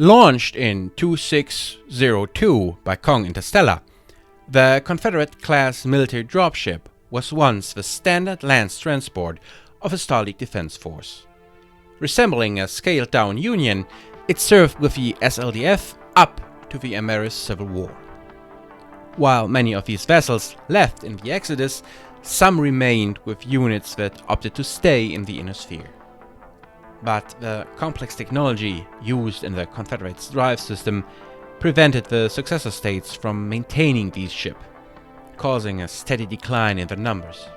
Launched in 2602 by Kong Interstellar, the Confederate-class military dropship was once the standard land transport of a Starleague defense force. Resembling a scaled-down Union, it served with the SLDF up to the Amaris Civil War. While many of these vessels left in the Exodus, some remained with units that opted to stay in the inner sphere. But the complex technology used in the Confederates' drive system prevented the successor states from maintaining these ships, causing a steady decline in their numbers.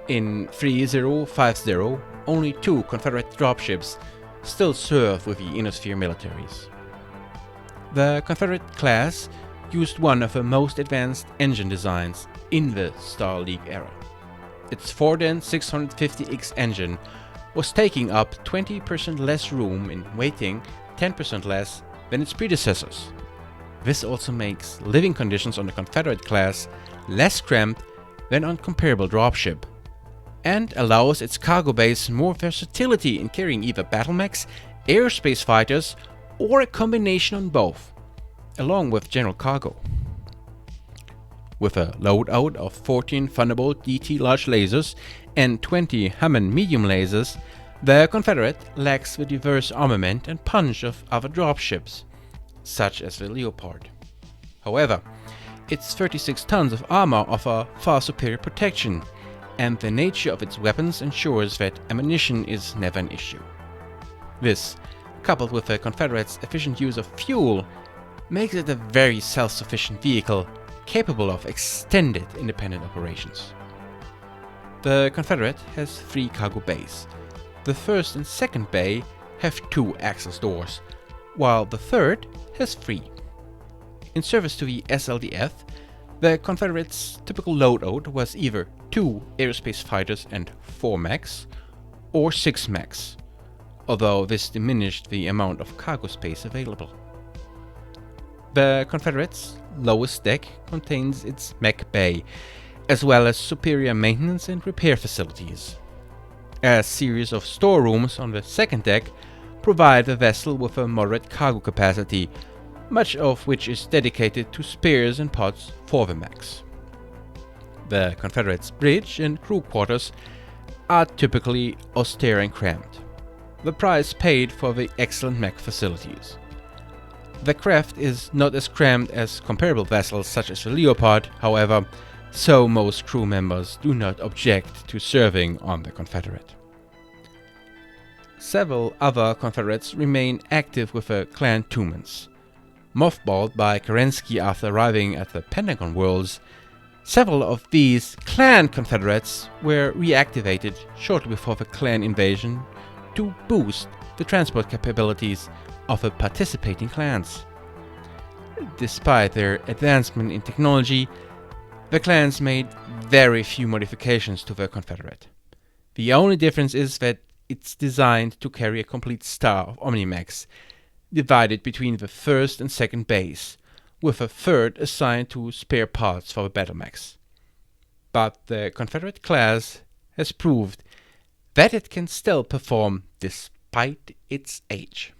In 3050, only 2 Confederate dropships still serve with the inner sphere militaries. The Confederate class used one of the most advanced engine designs in the Starleague era. Its Thordan 650X engine was taking up 20% less room and weighing 10% less than its predecessors. This also makes living conditions on the Confederate class less cramped than on comparable dropship, and allows its cargo base more versatility in carrying either BattleMechs, Aerospace fighters, or a combination on both, along with general cargo. With a loadout of 14 Thunderbolt DT large lasers and 20 Hammond medium lasers, the Confederate lacks the diverse armament and punch of other dropships, such as the Leopard. However, its 36 tons of armor offer far superior protection, and the nature of its weapons ensures that ammunition is never an issue. This, coupled with the Confederates' efficient use of fuel, makes it a very self-sufficient vehicle capable of extended independent operations. The Confederate has 3 cargo bays. The first and second bay have 2 access doors, while the third has 3. In service to the SLDF, the Confederates' typical loadout was either 2 Aerospace fighters and 4 mechs, or 6 mechs, although this diminished the amount of cargo space available. The Confederates' lowest deck contains its mech bay, as well as superior maintenance and repair facilities. A series of storerooms on the second deck provide the vessel with a moderate cargo capacity, much of which is dedicated to spares and pods for the mechs. The Confederates' bridge and crew quarters are typically austere and cramped, the price paid for the excellent mech facilities. The craft is not as cramped as comparable vessels such as the Leopard, however, so most crew members do not object to serving on the Confederate. Several other Confederates remain active with the Clan Tumans. Mothballed by Kerensky after arriving at the Pentagon Worlds, several of these Clan Confederates were reactivated shortly before the Clan invasion to boost the transport capabilities of the participating clans. Despite their advancement in technology, the clans made very few modifications to the Confederate. The only difference is that it's designed to carry a complete star of Omni-Mechs, divided between the first and second base, with a third assigned to spare parts for the BattleMechs. But the Confederate class has proved that it can still perform despite its age.